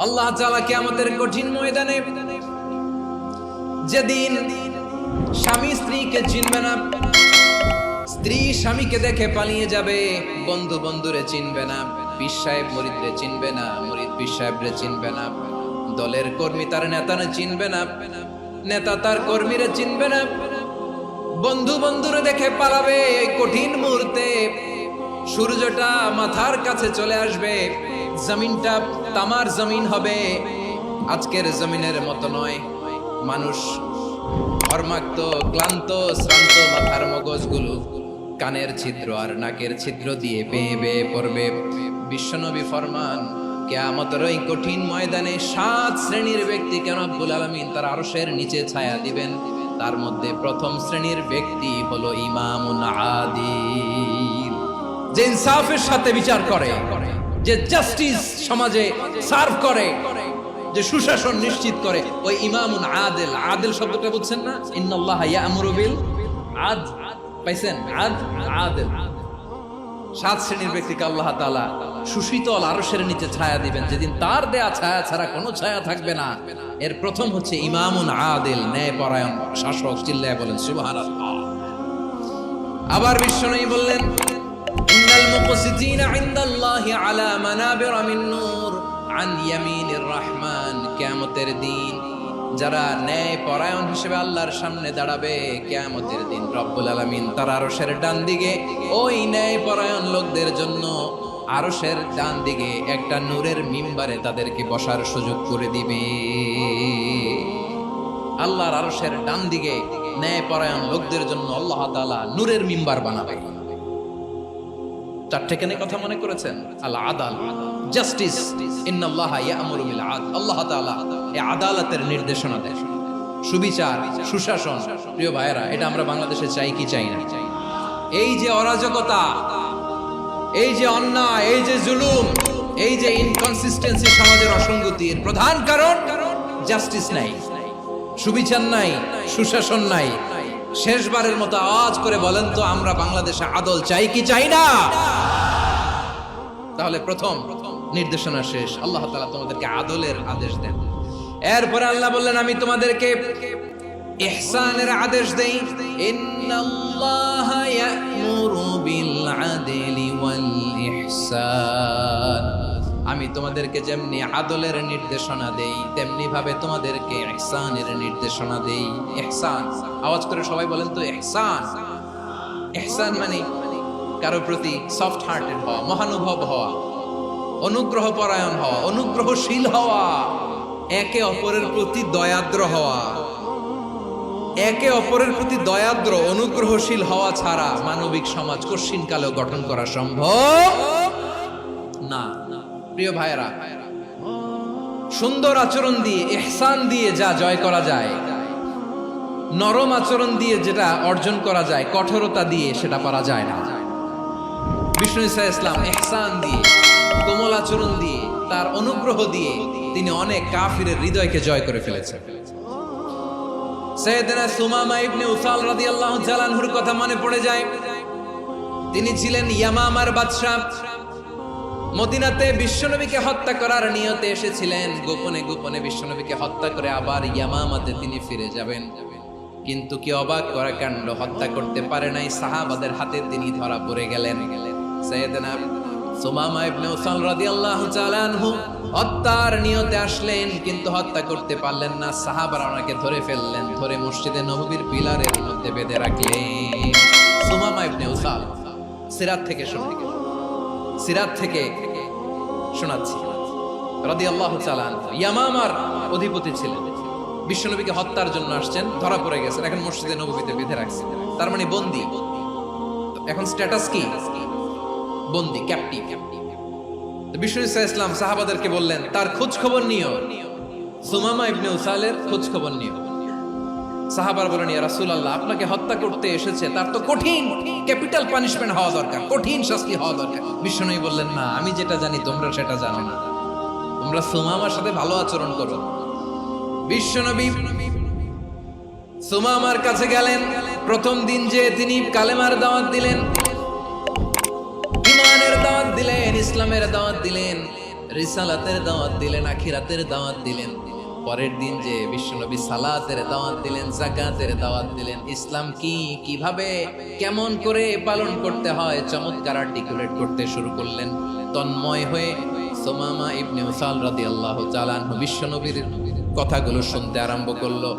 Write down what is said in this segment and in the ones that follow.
আল্লাহ তাআলা কিয়ামতের কঠিন ময়দানে যেদিন স্বামী স্ত্রীকে চিনবে না, স্ত্রী স্বামীকে দেখে পালিয়ে যাবে, বন্ধু বন্ধুরে চিনবে না, পীর সাহেব মুরিদরে চিনবে না, মুরিদ পীর সাহেবরে চিনবে না, দলের কর্মী তার নেতারে চিনবে না, নেতা তার কর্মীরে চিনবে না, বন্ধু বন্ধুরে দেখে পালাবে। এই কঠিন মুহূর্তে সূর্যটা মাথার কাছে চলে আসবে, জমিনটা তামার জমিন হবে, আজকের জমিনের মতো নয়। মানুষ ঘর্মাক্ত, ক্লান্ত, শ্রান্ত মাথার মগজগুলো কানের ছিদ্র আর নাকের ছিদ্র দিয়ে বেয়ে বেয়ে পড়বে। বিশ্বনবী ফরমান, কিয়ামতের ওই কঠিন ময়দানে 7 শ্রেণীর ব্যক্তিকে রব্বুল আলামিন তার আরশের নিচে ছায়া দিবেন। তার মধ্যে প্রথম শ্রেণীর ব্যক্তি হলো ইমামুন আদিল, যে ইনসাফের সাথে বিচার করে, যে জাস্টিস সমাজে সার্ভ করে, যে সুশাসন নিশ্চিত করে, ওই ইমামুন আদিল। আদিল শব্দটা বুঝছেন না? ইন্নাল্লাহা ইয়া'মুরু বিল আদল, পাইছেন? আদিল। 7 শ্রেণীর ব্যক্তিকে আল্লাহ তাআলা সুশীতল আরশের নিচে ছায়া দিবেন, যেদিন তার দেয়া ছায়া ছাড়া কোনো ছায়া থাকবে না। এর প্রথম হচ্ছে ইমামুন আদিল, ন্যায়পরায়ণ শাসক। চিল্লায় বলেন সুবহানাল্লাহ। আবার বিশ্বনবী বললেন, ইন্নাল মুকসিতিনা ইনদাল্লাহি আলা মানাবিরা মিন নূর আন ইয়ামিনির রহমান। কিয়ামতের দিন যারা ন্যায়পরায়ণ হিসেবে আল্লাহর সামনে দাঁড়াবে, কিয়ামতের দিন রব্বুল আলামিন তার আরশের ডান দিকে ওই ন্যায়পরায়ণ লোকদের জন্য আরশের ডান দিকে একটা নূরের মিম্বারে তাদেরকে বসার সুযোগ করে দিবে। আল্লাহর আরশের ডান দিকে ন্যায়পরায়ণ লোকদের জন্য আল্লাহ তাআলা নূরের মিম্বার বানাবে। 4টে কেন কথা মনে করেছেন? আল আদাল, জাস্টিস, ইন্নাল্লাহা ইয়া'মুরু বিল আদল। আল্লাহ তাআলা এই আদালতের নির্দেশনা দেন, সুবিচার, সুশাসন। প্রিয় ভাইয়েরা, এটা আমরা বাংলাদেশে চাই কি চাই না? এই যে অরাজকতা, এই যে অন্যায়, এই যে জুলুম, এই যে ইনকনসিস্টেন্সি সমাজের অসঙ্গতির প্রধান কারণ জাস্টিস নাই, সুবিচার নাই, সুশাসন নাই। শেষবারের মতো আওয়াজ করে বলেন তো, আমরা বাংলাদেশে আদল চাই কি চাই না? তাহলে প্রথম নির্দেশনা শেষ, আল্লাহ তাআলা তোমাদেরকে আদলের আদেশ দেন। এরপরে আল্লাহ বললেন, আমি তোমাদেরকে ইহসানের আদেশ দেই। ইন্নাল্লাহা ইয়া'মুরু বিল আদলি ওয়াল ইহসান। আমি তোমাদেরকে যেমনি আদলের নির্দেশনা দেই, তেমনি ভাবে তোমাদেরকে ইহসানের নির্দেশনা দেই। ইহসান, আওয়াজ করে সবাই বলেন তো ইহসান। ইহসান মানে কারো প্রতি সফট হার্টেড হওয়া, মহানুভব হওয়া, অনুগ্রহ পরায়ণ হওয়া, অনুগ্রহশীল হওয়া, একে অপরের প্রতি দয়াদ্র হওয়া। একে অপরের প্রতি দয়াদ্র, অনুগ্রহশীল হওয়া ছাড়া মানবিক সমাজ কশিনকালেও গঠন করা সম্ভব না। প্রিয় ভাইয়েরা, সুন্দর আচরণ দিয়ে, ইহসান দিয়ে যা জয় করা যায়, নরম আচরণ দিয়ে যেটা অর্জন করা যায়, কঠোরতা দিয়ে সেটা পারা যায় না। বিষ্ণু ঈসা ইসলাম ইহসান দিয়ে, কোমল আচরণ দিয়ে, তার অনুগ্রহ দিয়ে তিনি অনেক কাফিরের হৃদয়কে জয় করে ফেলেছেন। সাইয়েদনা সুমামা ইবনে উসাল রাদিয়াল্লাহু তাআলা আনহুর কথা মনে পড়ে যায়। তিনি ছিলেন ইয়ামামার বাদশা। মদিনাতে বিশ্বনবীকে হত্যা করার নিয়তে এসেছিলেন, গোপনে গোপনে বিশ্বনবীকে হত্যা করে আবার ইয়ামামাতে তিনি ফিরে যাবেন। কিন্তু কি অবাক করা কাণ্ড, হত্যা করতে পারে নাই, সাহাবাদের হাতে তিনি ধরা পড়ে গেলেন। সাইয়েদনা সুমামা ইবনে উসাল রাদিয়াল্লাহু তাআলা আনহু হত্যার নিয়তে আসলেন, কিন্তু হত্যা করতে পারলেন না। সাহাবারা ওনাকে ধরে ফেললেন, ধরে মসজিদে নববীর পিলারের মধ্যে বেঁধে রাখলেন। সুমামা ইবনে উসাল, সিরাত থেকে শোনাচ্ছি, রাদিয়াল্লাহু তাআলা আনহু ইয়ামামার অধিপতি ছিলেন। বিশ্বনবীকে হত্যার জন্য আসছেন, ধরা পড়ে গেছেন, এখন মসজিদে নববীতে বেঁধে রাখছেন। তার মানে বন্দী। এখন স্ট্যাটাস কি? বন্দী, ক্যাপ্টিভ। বিষ্ণু ঈসা ইসলাম সাহাবাদেরকে বললেন, তার খোঁজ খবর নিও, সুমামা ইবনে উসালের খোঁজ খবর নিও। সাহাবারা বলেন, ইয়া রাসূলুল্লাহ, আপনাকে হত্যা করতে এসেছে, তার তো কঠিন ক্যাপিটাল পানিশমেন্ট হওয়া দরকার, কঠিন শাস্তি হওয়া দরকার। বিশ্বনবী বললেন, না, আমি যেটা জানি তোমরা সেটা জানো না, তোমরা সুমামার সাথে ভালো আচরণ করো। বিশ্বনবী সুমামার কাছে গেলেন। প্রথম দিন যে তিনি কালেমার দাওয়াত দিলেন, ইমানের দাওয়াত দিলেন, ইসলামের দাওয়াত দিলেন, রিসালাতের দাওয়াত দিলেন, আখিরাতের দাওয়াত দিলেন। পরের দিন যে বিশ্বনবী সালাতের দাওয়াত দিলেন, যাকাতের দাওয়াত দিলেন, ইসলাম কি, কিভাবে, কেমন করে পালন করতে হয় চমৎকার আর্টিকুলেট করতে শুরু করলেন। তন্ময় হয়ে সুমামা ইবনে উসাল রাদিয়াল্লাহু তাআলা আনহু বিশ্বনবীর কথাগুলো শুনতে আরম্ভ করলো।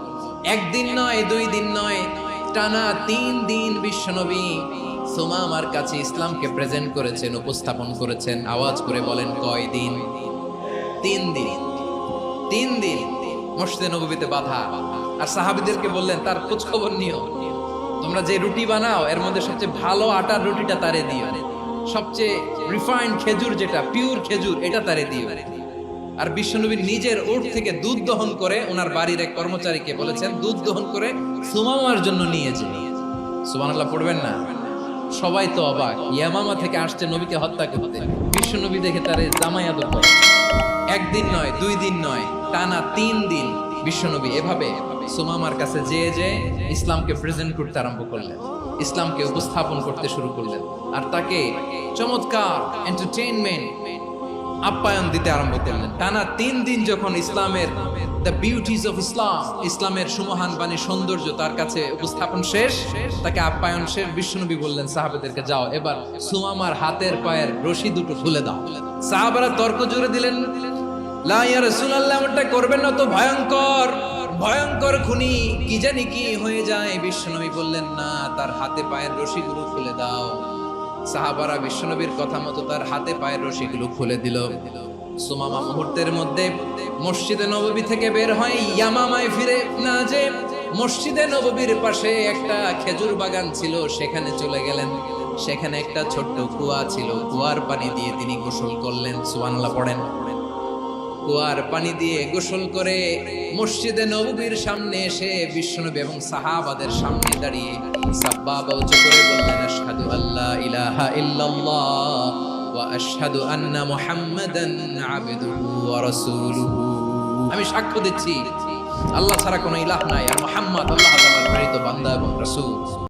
একদিন নয়, 2 দিন নয়, টানা 3 দিন বিশ্বনবী সুমামার কাছে ইসলামকে প্রেজেন্ট করেছেন, উপস্থাপন করেছেন। আওয়াজ করে বলেন, কয় দিন? 3 দিন। 3 দিন মসজিদে নববীতে বাধা। আর সাহাবীদেরকে বললেন, তার খোঁজ খবর নিও, তোমরা যে রুটি বানাও এর মধ্যে সবচেয়ে ভালো আটার রুটিটা তারে দিও, সবচেয়ে রিফাইন্ড খেজুর, যেটা পিওর খেজুর, এটা তারে দিও। আর বিশ্বনবী নিজের উট থেকে দুধ দহন করে ওনার বাড়ির এক কর্মচারীকে বলেছেন, দুধ দহন করে সুমামার জন্য নিয়ে যে। সুবহানাল্লাহ পড়বেন না? সবাই তো অবাক, ইয়ামামা থেকে আসছে নবীকে হত্যা করতে, বিশ্বনবী দেখে তারে জামাই আদর করে। একদিন নয়, 2 দিন নয়, টানা 3 দিন বিশ্বনবী এভাবে সুমামার কাছে যেয়ে যে ইসলামকে প্রেজেন্ট করতে আরম্ভ করলেন, ইসলামকে উপস্থাপন করতে শুরু করলেন। আর তাকে চমৎকার এন্টারটেইনমেন্ট, আপ্যায়ন দিতে আরম্ভ করলেন। টানা 3 দিন যখন ইসলামের দ্য বিউটিজ অফ ইসলাম, ইসলামের সুমহান বাণী, সৌন্দর্য তার কাছে উপস্থাপন শেষ, তাকে আপ্যায়ন শেষ, বিশ্বনবী বললেন সাহাবাদেরকে, যাও এবার সুমামার হাতের পায়ের রশি দুটো খুলে দাও। সাহাবারা তর্ক জুড়ে দিলেন, লা ইয়া রাসূলুল্লাহ, এমনটা করবেন না তো, ভয়ঙ্কর ভয়ঙ্কর খুনি, কি জানি কি হয়ে যায়। বিশ্বনবী বললেন, না, তার হাতে পায়ের রশিগুলো খুলে দাও। সাহাবারা বিশ্বনবীর কথা মতো তার হাতে পায়ের রশিগুলো খুলে দিল। সুমামা মুহূর্তের মধ্যে মসজিদে নববী থেকে বের হয়, ইয়ামামায় ফিরে না যে মসজিদে নববীর পাশে একটা খেজুর বাগান ছিল, সেখানে চলে গেলেন। সেখানে একটা ছোট্ট কুয়া ছিল, কুয়ার পানি দিয়ে তিনি গোসল করলেন। সুবহানাল্লাহ পড়েন। কুয়ার পানি দিয়ে গোসল করে মসজিদে নববীর সামনে এসে বিশ্বনবী এবং সাহাবাদের সামনে দাঁড়িয়ে সাব্বাবা উঁচু করে বললেন, আশহাদু আল্লা ইলাহা ইল্লাল্লাহ ওয়া আশহাদু আন্না মুহাম্মাদান আবদুহু ওয়া রাসূলুহু। আমি সাক্ষ্য দিচ্ছি আল্লাহ ছাড়া কোনো ইলাহ নাই, আর মুহাম্মদ আল্লাহ তাআলার প্রেরিত বান্দা এবং রাসূল।